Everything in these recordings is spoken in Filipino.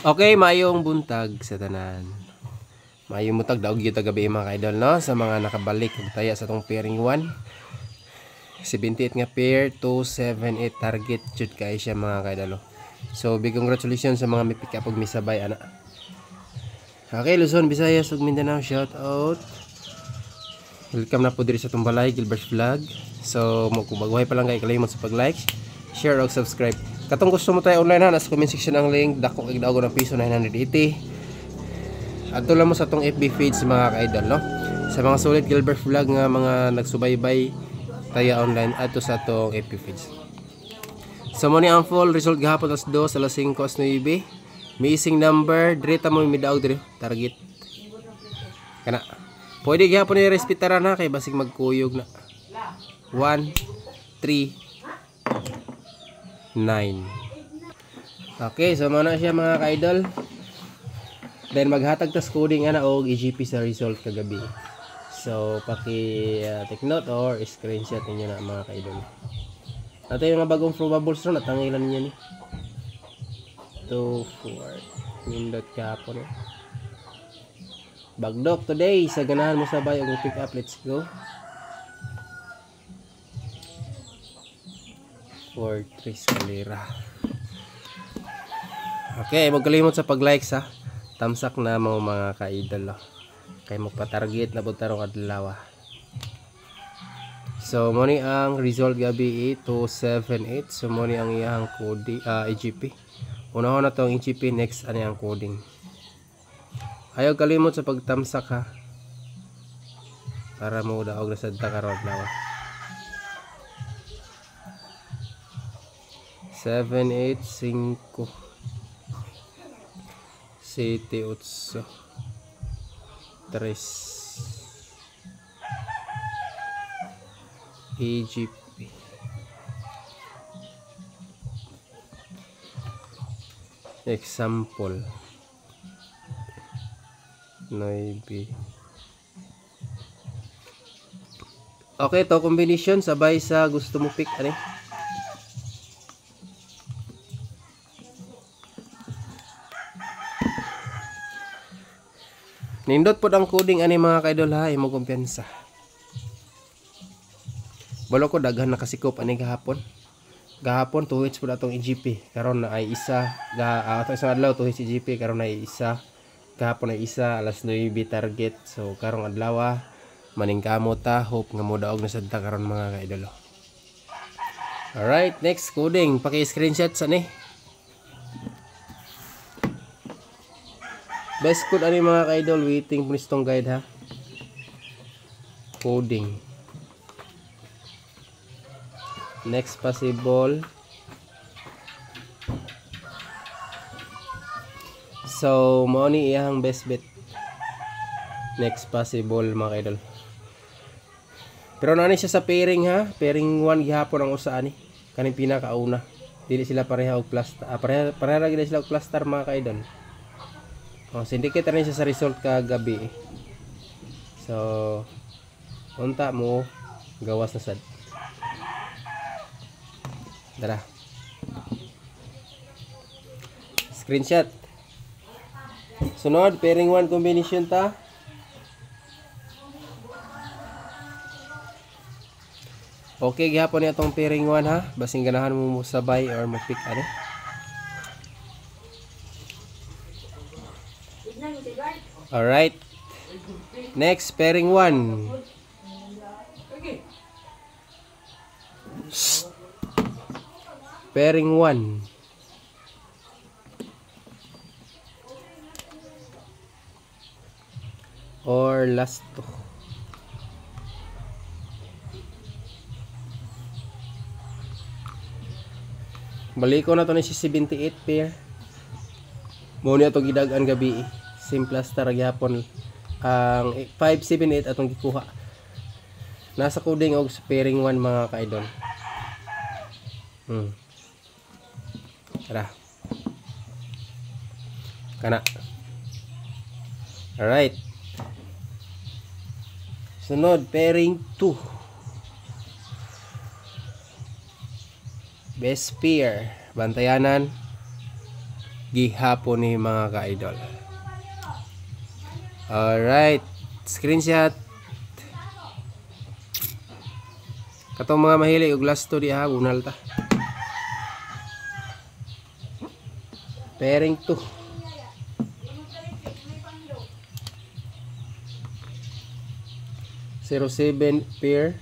Okay, mayong buntag sa tanan. Mayong buntag daog gyud gabi mga ka-idol no sa mga nakabalik ug taya sa tong pairing 1. 78 nga pair 278 target jud kay siya mga ka-idol. So big congratulations sa mga may pick up ug misabay ana. Okay, Luzon, Visayas ug Mindanao, shout out. Welcome na po diri sa tong balay Gilbert's Vlog. So mo kung baguhay pa lang kay kalimot sa pag-like, share ug subscribe. Katong gusto mo tayo online ha, nasa comment section ang link. Dako kay daog ng piso 980. Adto lang mo sa tong FB page mga ka-idol no. Sa mga solid Gilbert's Vlog nga mga nagsubaybay tayo online adto sa tong FB page. So mo ni ang full result gahapon alas 2 alas 5 alas 9. Missing number direta mo midaog diri target. Kana. Pwede gihapon ni respetaran na kay basig magkuyog na. 1 3 9. Okay, so muna siya mga ka-idol. Then maghatag tas coding ana og EGP sa result kagabi. So take note or screenshot niyo na mga ka-idol. Ato yung mga bagong probables ron at tangilan niya ni. 2 4 nindot kahapon. Bagdok today sa ganahan mo sabay og pick up, let's go. 4-3 Salira. Okay, wag kalimot sa pag-like sa tamsak na mga ka-idol. Kay magpa-target na pud tarong adlaw. So mo ni ang result gabi 278. So mo ni ang iyang code EGP. Unahon na tong EGP, next ani ang coding. Ayaw kalimot sa pagtamsak ha. Para mo daog na sad ta karon adlaw. 7, 8, 5 7, 8 3 EGP. Example 9. Okay, to combination sabay sa gusto mo pick ani. Nindot po ang coding ani mga ka-idol ha, imo kumpiyansa. Balo ko daghan nakasikop ani gahapon. Gahapon 2 hits po atong EGP, karon na ay isa. Atong isang adlaw 2 hits EGP, karon na ay isa. Gahapon ay isa alas 9 target. So karong adlaw maningkamo ta, hope nga mo daog na sad ta karon mga ka-idol. Alright, next coding, paki-screenshot sa ni. Best code ani mga ka-idol, waiting po nitong guide ha. Coding. Next possible. So mo ni iyang best bet. Next possible mga ka-idol. Pero nani siya sa pairing ha, pairing 1 gihapon ang usa ani. Kaning pinakauna. Dili sila pareha og cluster. Pareha gid sila og cluster mga ka-idol. Syndicate rin siya sa result kagabi. So unta mo gawas na sad. Dara. Screenshot. Sunod, pairing 1 combination ta. Okay, gihapon ni atong pairing 1 ha. Basing ganahan mo sabay or mag-pick ani. Alright. Next, pairing 1. Pairing 1. Or last 2. Balik ko na to ni si 78 pair. Muna ito gidagan gabi. Simple star gyapon ang 578 atong gikuha. Nasa coding og pairing 1 mga ka-idol. Tara. Kana. Alright. Sunod, pairing 2. Best pair. Bantayanan. gihapon ni mga ka-idol. Alright, screenshot. Katong mga mahilig og last to di ha, bunal ta. Pairing 2. .07 pair.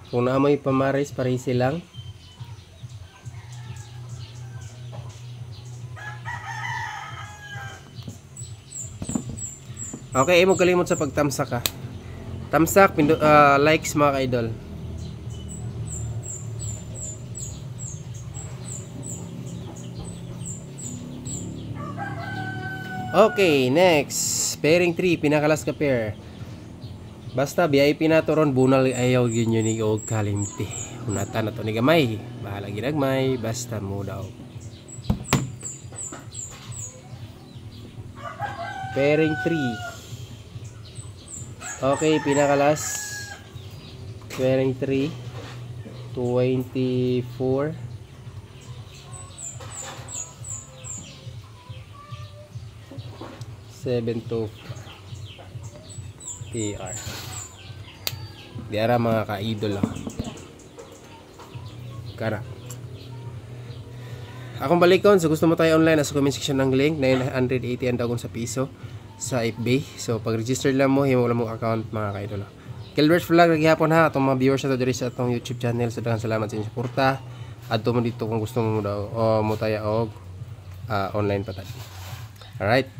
Kung na may pamaris, parisi lang. Okay, mo kalimot sa pagtamsak ha. Tamsak, likes mga ka-idol. Okay, next. Pairing 3, pinakalas ka pair. Basta VIP na to ron, bunal ayaw ginyo ni og kalimti. Unata na to ni gamay. Bahala ginagmay, basta mo daw. Pairing 3. Okay, pinakalas. Pairing 3. 24. .7 PR. Di ara mga ka-idol lang. Kara. Akong balikon, so gusto mo tayo online, nasa comment section ng link. 980 ang dagon sa piso sa FB. So pag-register lang mo, himo lang mo account mga ka-idol. Gilbert Vlog naghihapon ha, atong mga viewers na to diri sa atong YouTube channel. So daghang salamat sa inyong suporta. Adto mo dito kung gusto mo daw o mo tayo og online patad. Alright.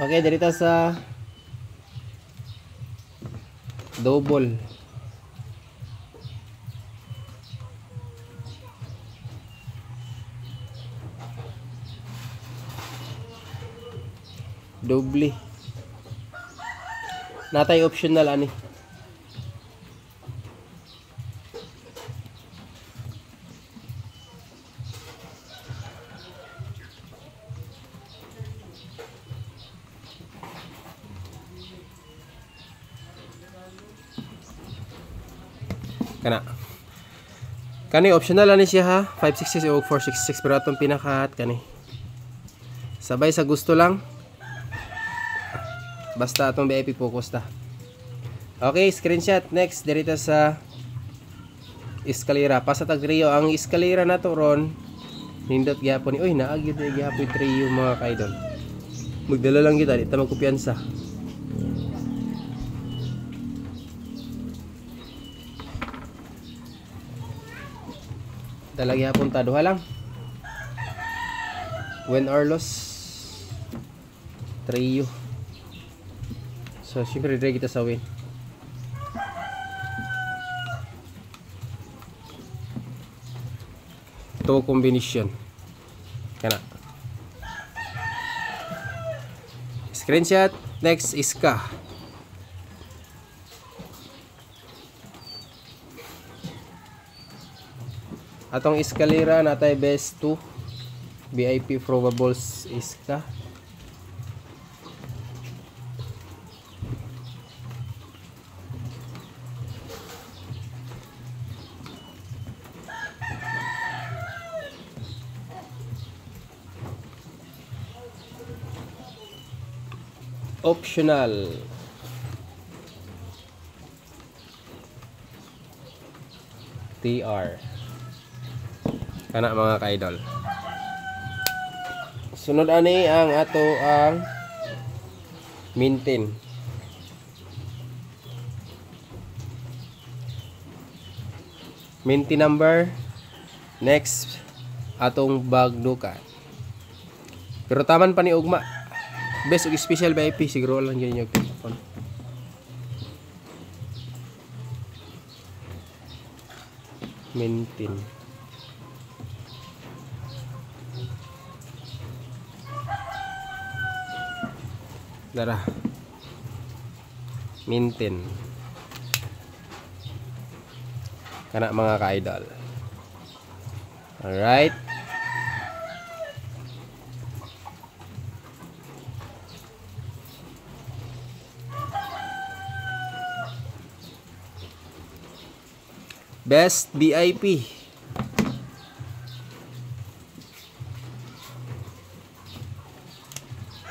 Okay, dito sa double. Doble. Natay optional ani. Kani optional ani siya ha, 566 o 466 pero atong pinakahat kani. Sabay sa gusto lang. Basta atong VIP focus ta. Okay, screenshot next dito sa eskalera. Pasa tag trio ang eskalera nato ron. Nindot gyapon ni oy naagi gyapon trio mga ka-idol. Magdala lang kita dito magkumpiyansa. Talagi hapon ta duha lang. Win or loss. Trio. So syempre dire kita sa win. To combination. Kana. Screenshot next iska. Atong eskalera natay best 2 VIP probables iska. Optional. TR. Kana mga ka-idol. Sunod ani ang ato ang maintain. Maintain number. Next atong bag duka. Pero taman pa ni ugma. Best og special VIP siguro lang yun yung phone. Maintain. Dara. Maintain. Kana mga ka-idol. Alright. Best VIP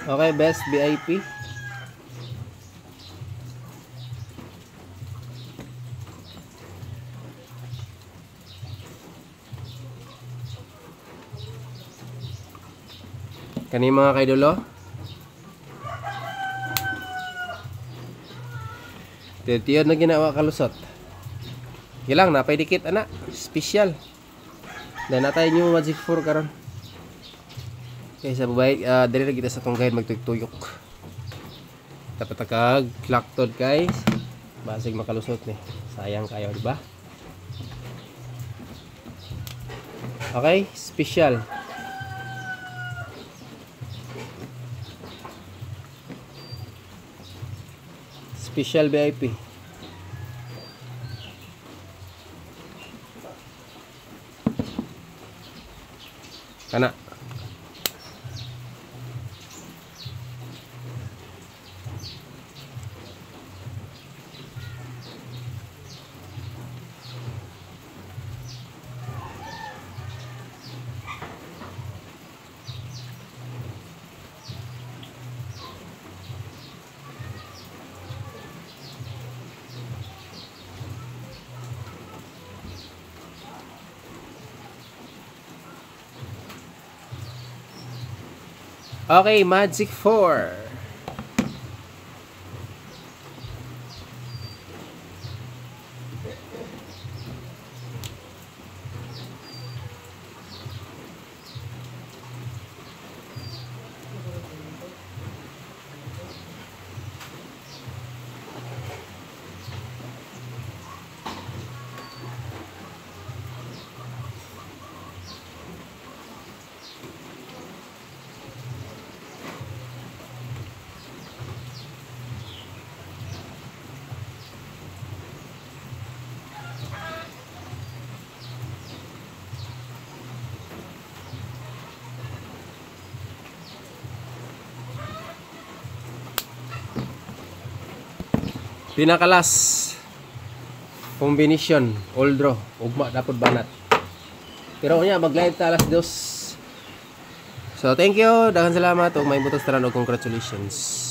Okay, best VIP. Kani mga kaidolo. Tiyan na ginawa kalusot. Gilang napay dikit ana, special. Dan natay nyo Magic 4 karon. Okay, sa babae, dali na kita sa tong guide magtuyok. Dapat kag claktod guys. Basig makalusot ni. Sayang kayo, di ba? Okay, special. Special VIP. Kana. Okay, Magic 4. Pinakalas combination all draw ugma dapat banat pero nya mag-live ta alas 2. So thank you, daghang salamat ug may butos tanan og congratulations.